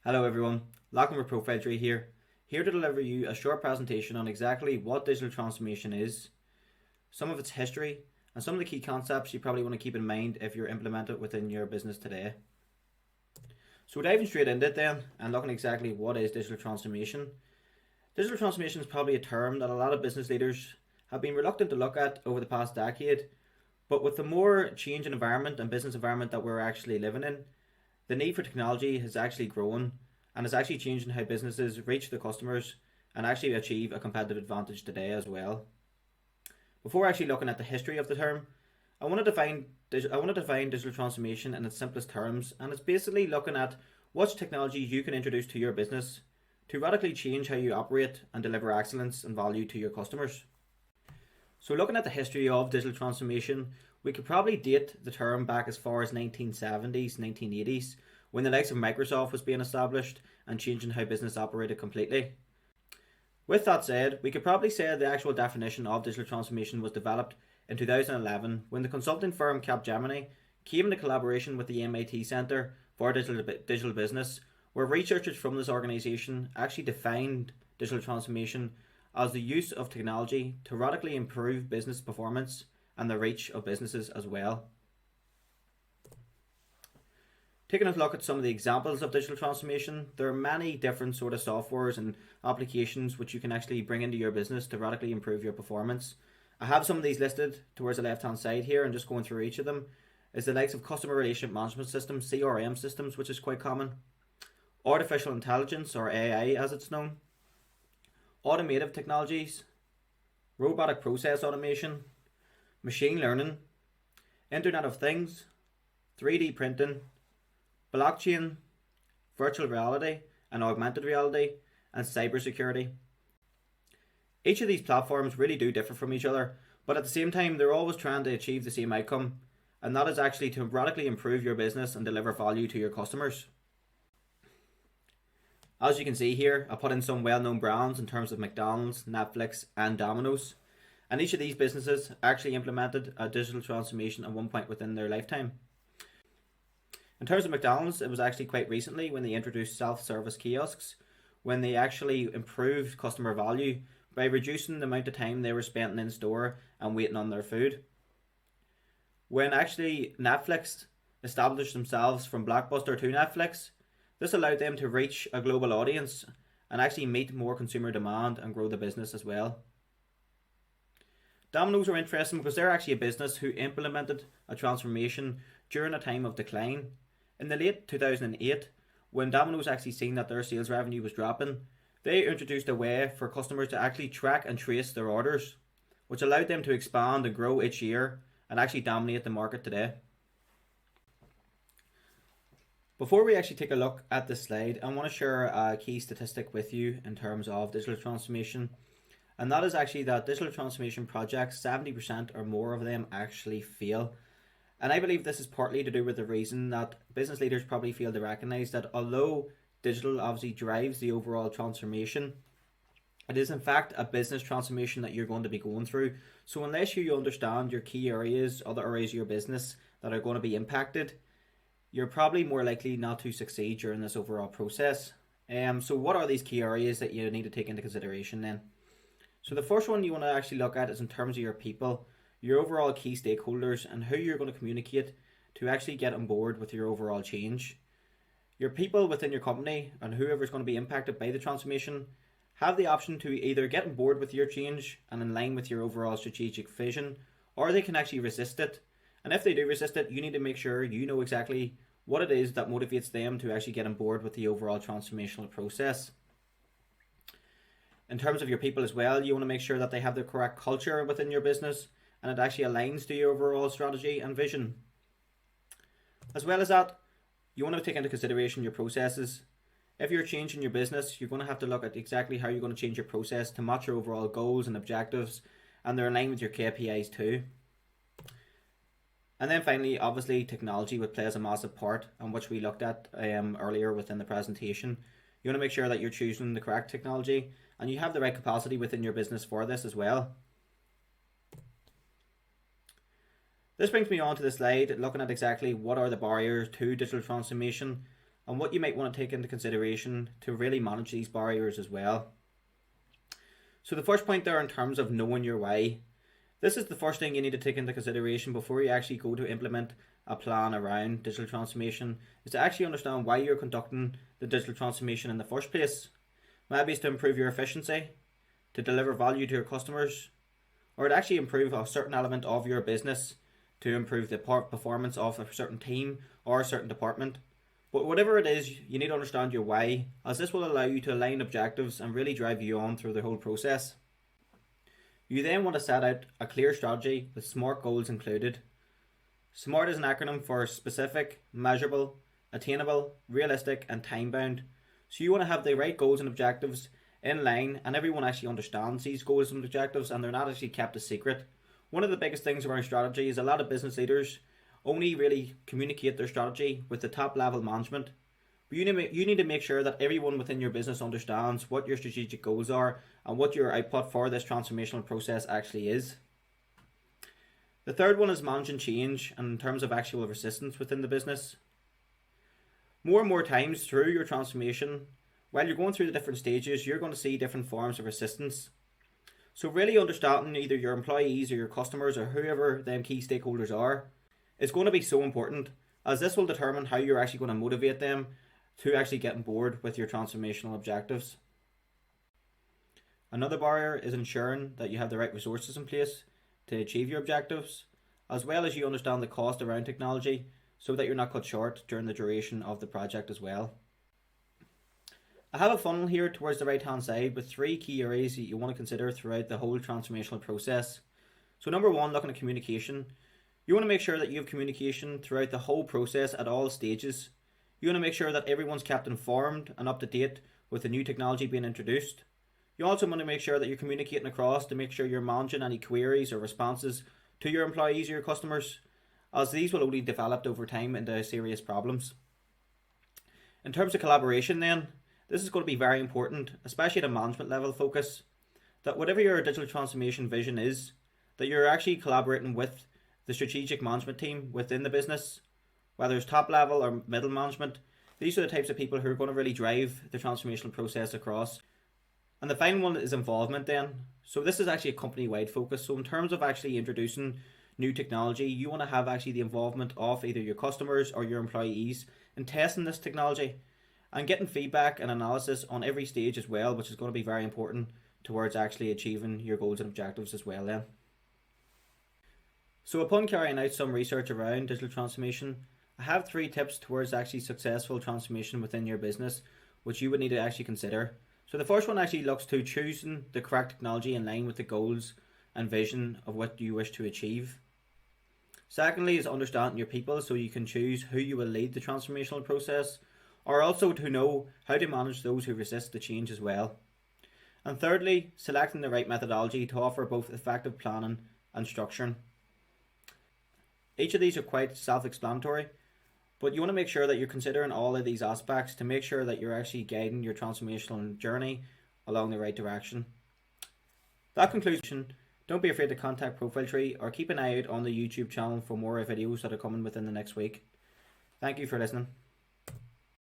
Hello everyone, Lachlan with Profile Tree here to deliver you a short presentation on exactly what digital transformation is, some of its history, and some of the key concepts you probably want to keep in mind if you're implementing it within your business today. So diving straight into it then, and looking exactly what is digital transformation. Digital transformation is probably a term that a lot of business leaders have been reluctant to look at over the past decade, but with the more changing environment and business environment that we're actually living in, the need for technology has actually grown and is actually changing how businesses reach the customers and actually achieve a competitive advantage today as well. Before actually looking at the history of the term, I want to define digital transformation in its simplest terms, and it's basically looking at what technology you can introduce to your business to radically change how you operate and deliver excellence and value to your customers. So looking at the history of digital transformation, we could probably date the term back as far as 1970s, 1980s, when the likes of Microsoft was being established and changing how business operated completely. With that said, we could probably say the actual definition of digital transformation was developed in 2011 when the consulting firm Capgemini came into collaboration with the MIT Centre for Digital Business, where researchers from this organisation actually defined digital transformation as the use of technology to radically improve business performance and the reach of businesses as well. Taking a look at some of the examples of digital transformation, there are many different sort of softwares and applications which you can actually bring into your business to radically improve your performance. I have some of these listed towards the left hand side here and just going through each of them. Is the likes of customer relationship management systems, CRM systems, which is quite common, artificial intelligence or AI as it's known, automotive technologies, robotic process automation, machine learning, Internet of Things, 3D printing, blockchain, virtual reality and augmented reality, and cybersecurity. Each of these platforms really do differ from each other, but at the same time they're always trying to achieve the same outcome, and that is actually to radically improve your business and deliver value to your customers. As you can see here, I put in some well-known brands in terms of McDonald's, Netflix and Domino's, and each of these businesses actually implemented a digital transformation at one point within their lifetime. In terms of McDonald's, it was actually quite recently when they introduced self-service kiosks, when they actually improved customer value by reducing the amount of time they were spending in store and waiting on their food. When actually Netflix established themselves from Blockbuster to Netflix, this allowed them to reach a global audience and actually meet more consumer demand and grow the business as well. Domino's are interesting because they're actually a business who implemented a transformation during a time of decline. In the late 2008, when Domino's actually seen that their sales revenue was dropping, they introduced a way for customers to actually track and trace their orders, which allowed them to expand and grow each year and actually dominate the market today. Before we actually take a look at this slide, I want to share a key statistic with you in terms of digital transformation. And that is actually that digital transformation projects, 70% or more of them actually fail. And I believe this is partly to do with the reason that business leaders probably fail to recognize that although digital obviously drives the overall transformation, it is in fact a business transformation that you're going to be going through. So unless you understand your key areas, other areas of your business that are going to be impacted, you're probably more likely not to succeed during this overall process. So what are these key areas that you need to take into consideration then? So the first one you want to actually look at is in terms of your people, your overall key stakeholders, and who you're going to communicate to actually get on board with your overall change. Your people within your company and whoever's going to be impacted by the transformation have the option to either get on board with your change and in line with your overall strategic vision, or they can actually resist it. And if they do resist it, you need to make sure you know exactly what it is that motivates them to actually get on board with the overall transformational process. In terms of your people as well, you want to make sure that they have the correct culture within your business and it actually aligns to your overall strategy and vision. As well as that, you want to take into consideration your processes. If you're changing your business, you're going to have to look at exactly how you're going to change your process to match your overall goals and objectives, and they're aligned with your KPIs too. And then finally, obviously, technology would play a massive part, and which we looked at earlier within the presentation. You want to make sure that you're choosing the correct technology and you have the right capacity within your business for this as well. This brings me on to the slide looking at exactly what are the barriers to digital transformation. and what you might want to take into consideration to really manage these barriers as well. So the first point there in terms of knowing your why, this is the first thing you need to take into consideration before you actually go to implement a plan around digital transformation, is to actually understand why you're conducting the digital transformation in the first place. Maybe it's to improve your efficiency, to deliver value to your customers, or to actually improve a certain element of your business, to improve the performance of a certain team or a certain department. But whatever it is, you need to understand your why, as this will allow you to align objectives and really drive you on through the whole process. You then want to set out a clear strategy with SMART goals included. SMART is an acronym for specific, measurable, attainable, realistic and time bound. So you want to have the right goals and objectives in line, and everyone actually understands these goals and objectives and they're not actually kept a secret. One of the biggest things around strategy is a lot of business leaders only really communicate their strategy with the top level management. But you need to make sure that everyone within your business understands what your strategic goals are and what your output for this transformational process actually is. The third one is managing change and in terms of actual resistance within the business. More and more times through your transformation, while you're going through the different stages, you're going to see different forms of resistance. So really understanding either your employees or your customers or whoever them key stakeholders are is going to be so important, as this will determine how you're actually going to motivate them to actually get on board with your transformational objectives. Another barrier is ensuring that you have the right resources in place to achieve your objectives, as well as you understand the cost around technology so that you're not cut short during the duration of the project as well. I have a funnel here towards the right hand side with 3 key areas that you want to consider throughout the whole transformational process. So number 1, looking at communication. You want to make sure that you have communication throughout the whole process at all stages. You want to make sure that everyone's kept informed and up to date with the new technology being introduced. You also want to make sure that you're communicating across to make sure you're managing any queries or responses to your employees or your customers, as these will only develop over time into serious problems. In terms of collaboration then, this is going to be very important, especially at a management level focus, that whatever your digital transformation vision is, that you're actually collaborating with the strategic management team within the business, whether it's top level or middle management. These are the types of people who are going to really drive the transformational process across. And the final one is involvement then. So this is actually a company-wide focus. So in terms of actually introducing new technology, you want to have actually the involvement of either your customers or your employees in testing this technology and getting feedback and analysis on every stage as well, which is going to be very important towards actually achieving your goals and objectives as well then. So upon carrying out some research around digital transformation, I have 3 tips towards actually successful transformation within your business, which you would need to actually consider. So the first one actually looks to choosing the correct technology in line with the goals and vision of what you wish to achieve. Secondly is understanding your people so you can choose who you will lead the transformational process, or also to know how to manage those who resist the change as well. And thirdly, selecting the right methodology to offer both effective planning and structuring. Each of these are quite self-explanatory, but you want to make sure that you're considering all of these aspects to make sure that you're actually guiding your transformational journey along the right direction. That concludes. Don't be afraid to contact Profile Tree or keep an eye out on the YouTube channel for more videos that are coming within the next week. Thank you for listening.